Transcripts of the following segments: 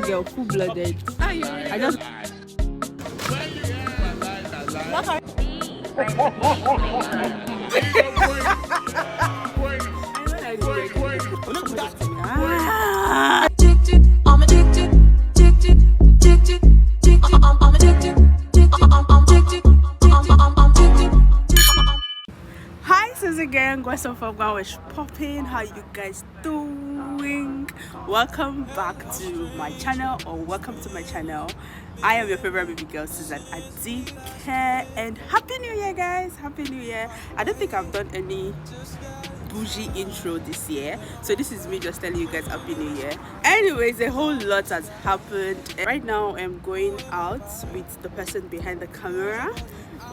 girl, full-blooded. I just... I'm addicted. Hi, sis again. 𝗙𝗶𝗹𝗺𝗕𝗲𝗀 how you guys doing? Welcome back to my channel, or welcome to my channel. I am your favorite baby girl, 𝗙𝗵𝗹𝗺𝗫𝗀, and happy new year, guys. Happy new year. I don't think I've done any bougie intro this year, so this is me just telling you guys happy new year. Anyways, a whole lot has happened. Right now I'm going out with the person behind the camera.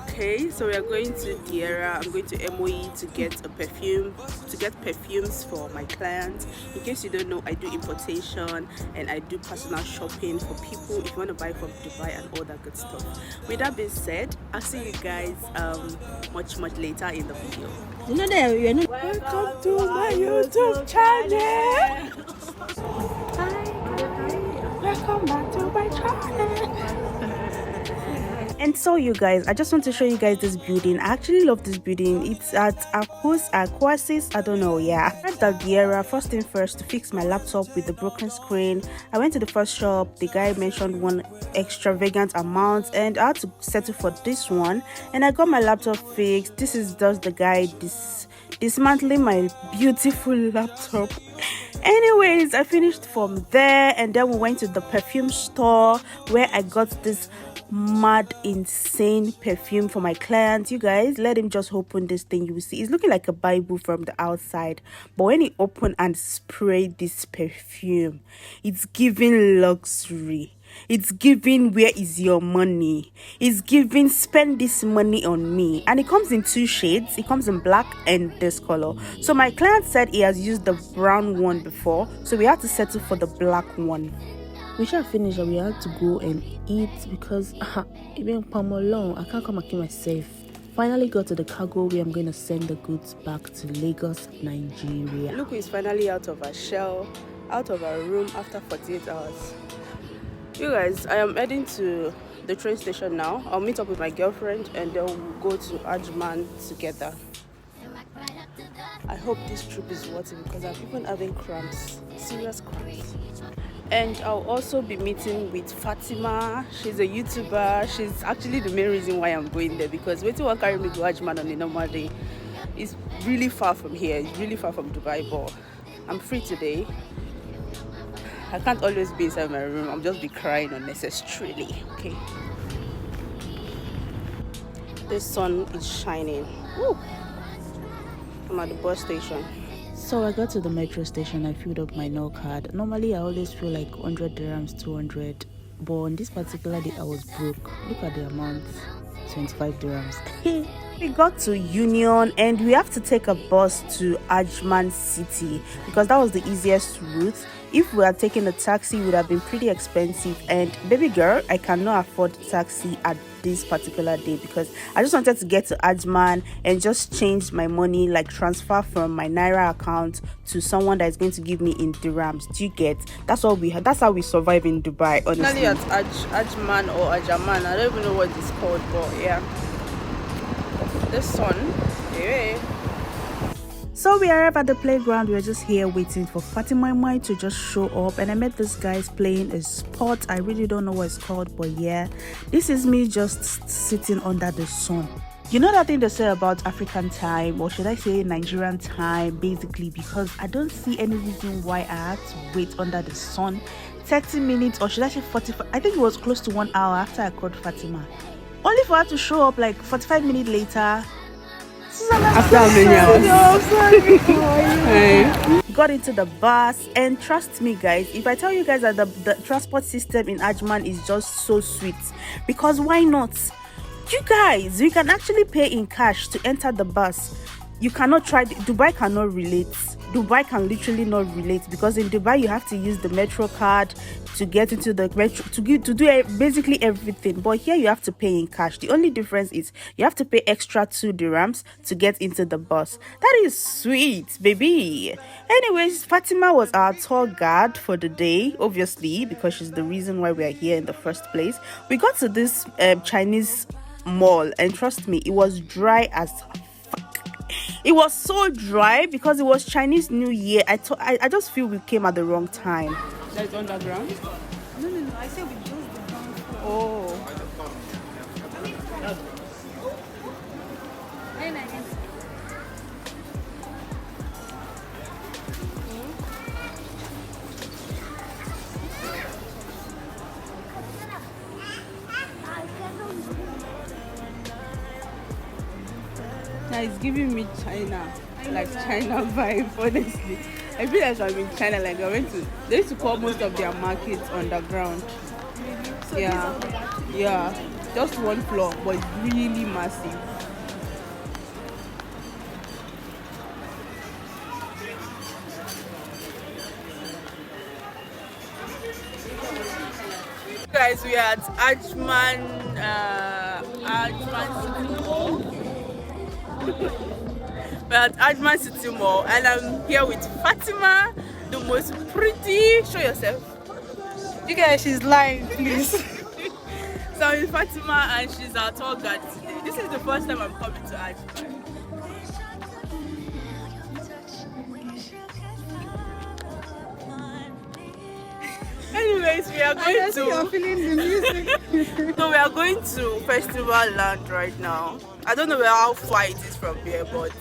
Okay, so we are going to 𝗘𝗱𝗏. I'm going to MOE to get a perfume, to get perfumes for my clients. In case you don't know, I do importation and I do personal shopping for people if you want to buy from Dubai and all that good stuff. With that being said, I'll see you guys much later in the video. You know that you're not. Welcome to my YouTube channel. Hi. Welcome back to my channel. And so you guys, I just want to show you guys this building. I actually love this building. It's at 𝗂𝗶𝗶𝗀𝗃, I don't know. Yeah, I went at 𝗘𝗱𝗏 first thing first to fix my laptop with the broken screen. I went to the first shop. The guy mentioned one extravagant amount and I had to settle for this one, and I got my laptop fixed. This is just the guy dismantling my beautiful laptop. Anyways, I finished from there, and then we went to the perfume store where I got this mad insane perfume for my client. You guys, let him just open this thing. You will see it's looking like a Bible from the outside, but when he opened and sprayed this perfume, it's giving luxury. It's giving where is your money. It's giving spend this money on me. And it comes in two shades. It comes in black and this color. So my client said he has used the brown one before, so we had to settle for the black one. We shall finish and we have to go and eat because even alone, I can't come and kill myself. Finally got to the cargo where I'm going to send the goods back to Lagos, Nigeria. Look who is finally out of her shell, out of her room after 48 hours. You guys, I am heading to the train station now. I'll meet up with my girlfriend and then we'll go to Ajman together. I hope this trip is worth it because I'm even having cramps, serious cramps. And I'll also be meeting with Fatima. She's a YouTuber. She's actually the main reason why I'm going there, because waiting to carry me to Ajman on a normal day. It's really far from here. It's really far from Dubai, but I'm free today. I can't always be inside my room. I'll just be crying unnecessarily. Okay. The sun is shining. Woo. I'm at the bus station. So I got to the metro station. I filled up my no card. Normally I always feel like 100 dirhams, 200, but on this particular day I was broke. Look at the amount, 25 dirhams. We got to Union and we have to take a bus to Ajman City because that was the easiest route. If we had taken a taxi, it would have been pretty expensive, and baby girl, I cannot afford taxi at this particular day because I just wanted to get to Ajman and just change my money, like transfer from my Naira account to someone that is going to give me in dirhams. Do you get? That's what we had. That's how we survive in Dubai, honestly. At Ajman or Ajaman, I don't even know what it's called, but yeah. This one, yeah. So we arrived at the playground. We were just here waiting for Fatima to just show up, and I met these guys playing a sport. I really don't know what it's called, but yeah, this is me just sitting under the sun. You know that thing they say about African time, or should I say Nigerian time, basically, because I don't see any reason why I had to wait under the sun 30 minutes, or should I say 45. I think it was close to 1 hour after I called Fatima, only for her to show up like 45 minutes later. Got into the bus, and trust me guys, if I tell you guys that the transport system in Ajman is just so sweet, because why not? You guys, you can actually pay in cash to enter the bus. You cannot try Dubai cannot relate. Dubai can literally not relate, because in Dubai you have to use the metro card to get into the metro, to do basically everything. But here you have to pay in cash. The only difference is you have to pay extra 2 dirhams to get into the bus. That is sweet, baby. Anyways, Fatima was our tour guide for the day, obviously, because she's the reason why we are here in the first place. We got to this Chinese mall, and trust me, it was dry as it was so dry because it was Chinese New Year. I just feel we came at the wrong time. That's underground? No. I said we chose the ground floor. Oh. Now it's giving me China, like China vibe, honestly. I feel like I'm in China, like they used to call most of their markets underground. So Yeah, just 1 floor, but it's really massive. Guys, we are at Ajman City Mall. We're at Ajman City Mall, and I'm here with Fatima, the most pretty. Show yourself. you guys, she's lying, please. So I'm with Fatima, and she's our tour guide today. This is the first time I'm coming to Ajman. Anyways, we are going to. You're feeling the music. So we are going to Festival Land right now. I don't know how far it is from here, but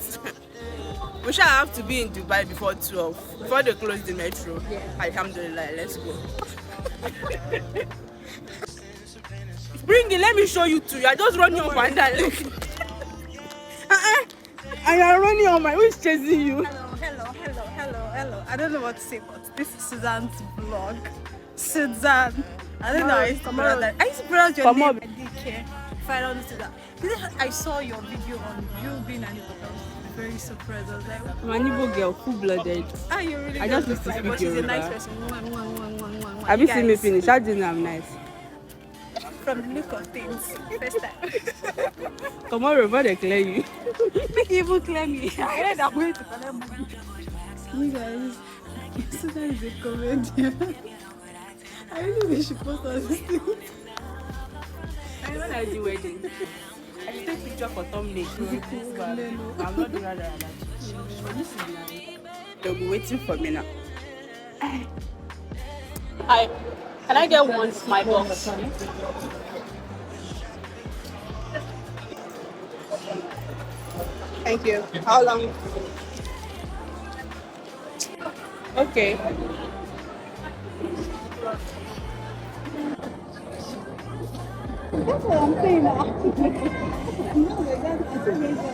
we shall have to be in Dubai before 12, before they close the metro. Yeah. Alhamdulillah, let's go. Bring it, let me show you too. You are just running up and down. And you are running on my, who is chasing you? Hello. I don't know what to say, but this is Suzanne's vlog. Suzanne. I don't know how to pronounce that. I used to pronounce your name. I didn't care if I don't listen to that. I saw your video on you being an Igbo. I was very surprised. I was like, I'm an Igbo girl, full-blooded. you really I just don't used to look speak like, but she's a Yoruba. nice person. Have you seen me finish? How do you know I'm nice? From the look of things, first time. Tomorrow, but they clear you. Make you even claim me. I heard I'm going to collect money. You guys, Suzanne is a comedian. I really wish she post all these things. When I do wedding, I should take picture for thumbnail. I'm not doing that. They'll be waiting for me now. Hi, can I get one my box? Thank you. How long? Okay. That's what I'm saying now. No, that's amazing.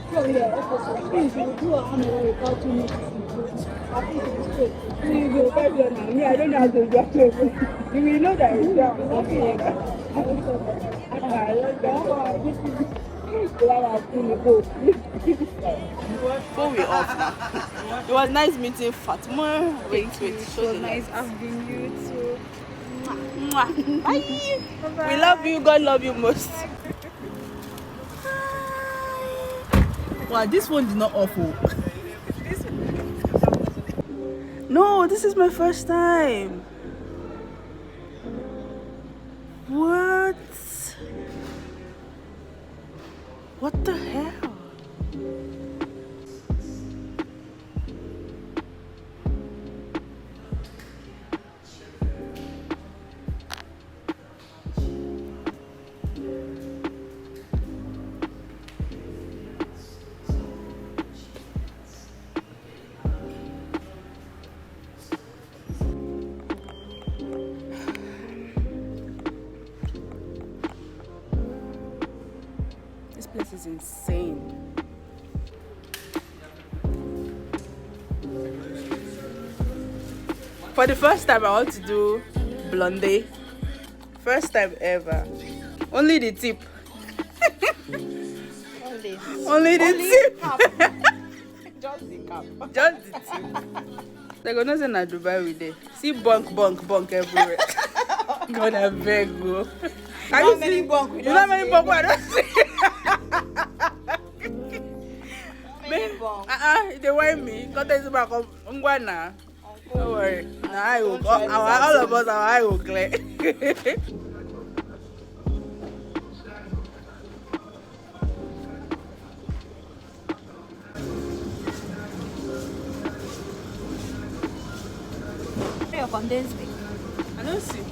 Oh yeah, please do a hammer without too much. I think it's straight. Please go back there now. Me, I don't know how to get it. You will know that it's down. Okay. Before we off now. It was nice meeting Fatima. Wait. So nice having you too. Mwah. Bye. Bye. We love you. God love you most. Wow, this one did not awful. No, this is my first time. What? What the hell? place is insane. For the first time, I want to do blonde. First time ever. Only the tip. Only the tip. Just the cap. Just the tip. They're gonna say na Dubai with it. See bunk everywhere. God, I beg you. Can you see bunk? You know how many bunk I don't see? They want me. Don't tell you about Ngwana. Don't worry. Now I will. All of us, our eye will clear. Your condensed milk. I don't see.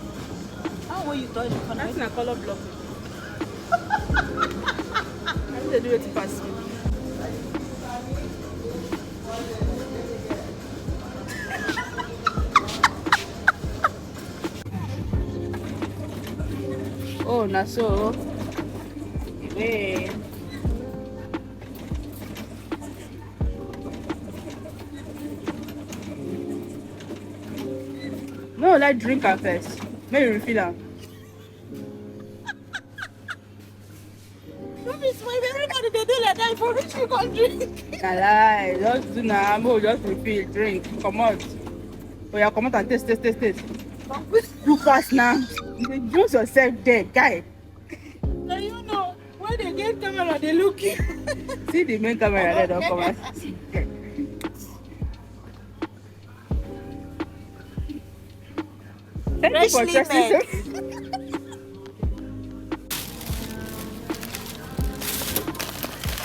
How will you touch the That's condensed not color block. I need to do it fast. Oh, na so. Hey. No, like drink her first. Maybe refill her. Don't be sweet. Everybody they do like that for which you can drink. Nah, lie. Just do now. No, just refill. Drink. Come out. Oh, yeah, come out and taste. You fast now. You juice yourself there, guy. Now you know when they get camera, they look you. See the main camera there, don't come out. Thank you for trusting me.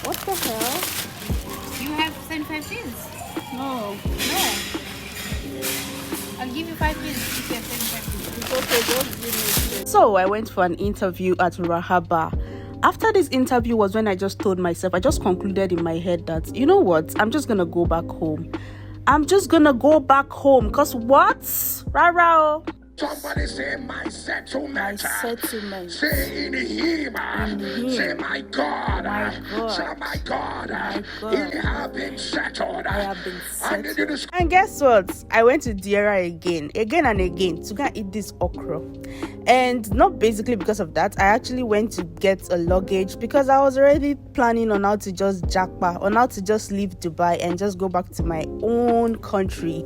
What the hell? You have 75 pins. No. No. I'll give you 5 pins if you have 75 pins. It's okay, don't give me. So I went for an interview at 𝗏𝗏𝗏. After this interview was when I just told myself, I just concluded in my head that, you know what, I'm just gonna go back home. Cause what? Rara. Somebody say my settlement. My settlement. Say in him. Say my God. Say my God. He have been settled. I have been I need you to And guess what? I went to 𝗏𝗏𝗏 again and again to go and eat this okra. And not basically because of that, I actually went to get a luggage because I was already planning on how to just jackpot, on how to just leave Dubai and just go back to my own country.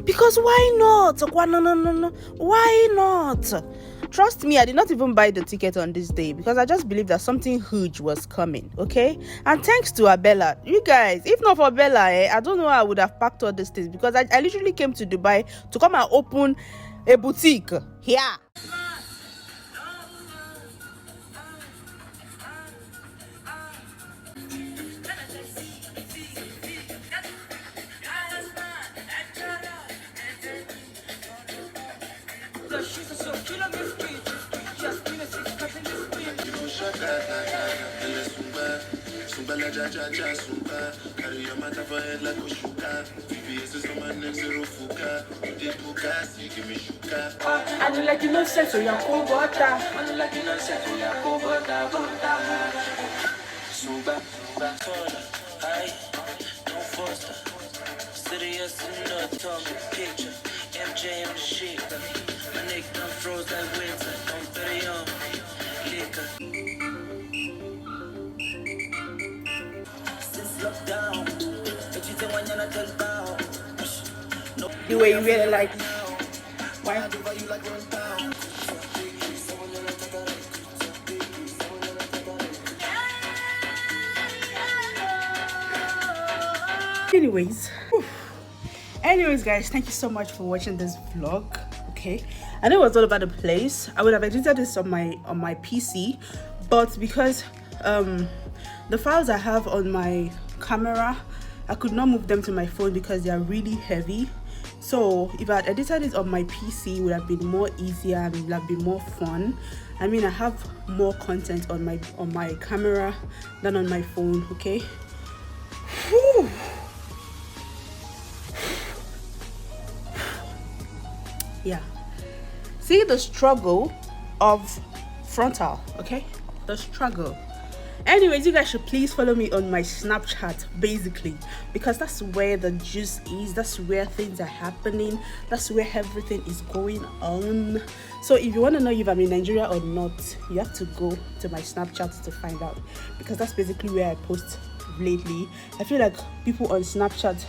Because why not? No. Why not? Trust me, I did not even buy the ticket on this day because I just believed that something huge was coming, okay? And thanks to Abella, you guys, if not for Bella, I don't know how I would have packed all these things because I literally came to Dubai to come and open a boutique here. I don't like you no sense, so you're 𝗂𝗶𝗶𝗆. Serious in the tongue picture. MJ on the shit. My neck done froze like winter. I'm 30 liquor. Since lockdown, but you think when you're not 𝗏𝗏𝗏𝗏. The way you really like it. Why do you like run down? Anyways guys, thank you so much for watching this vlog. Okay, I know it was all about the place. I would have edited this on my PC, but because the files I have on my camera, I could not move them to my phone because they are really heavy. So if I had edited it on my PC, it would have been more easier and it would have been more fun. I mean, I have more content on my camera than on my phone. Okay. Whew. Yeah, see the struggle of frontal, okay? The struggle. Anyways, you guys should please follow me on my Snapchat, basically, because that's where the juice is, that's where things are happening, that's where everything is going on. So if you want to know if I'm in Nigeria or not, you have to go to my Snapchat to find out, because that's basically where I post lately. I feel like people on Snapchat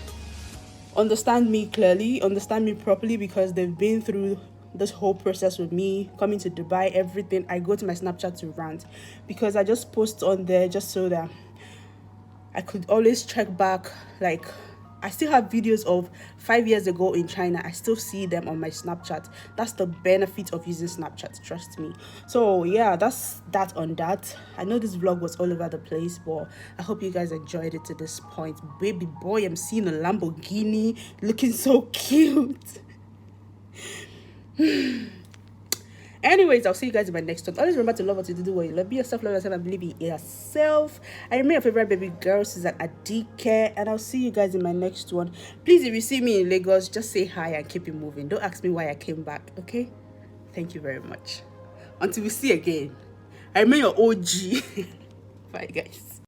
understand me clearly, understand me properly, because they've been through this whole process with me coming to Dubai, everything. I go to my Snapchat to rant, because I just post on there just so that I could always check back. Like, I still have videos of 5 years ago in China. I still see them on my Snapchat. That's the benefit of using Snapchat, trust me. So yeah, that's that on that. I know this vlog was all over the place, but I hope you guys enjoyed it to this point. Baby boy, I'm seeing a Lamborghini, looking so cute. Anyways, I'll see you guys in my next one. Always remember to love what you do, what you love. Be yourself, love yourself, and believe in yourself. I remain your favorite baby girl, 𝗏𝗏𝘅𝗏𝗏𝘅, and I'll see you guys in my next one. Please, if you see me in Lagos, just say hi and keep it moving. Don't ask me why I came back, okay? Thank you very much. Until we see again, I remain your OG. Bye, guys.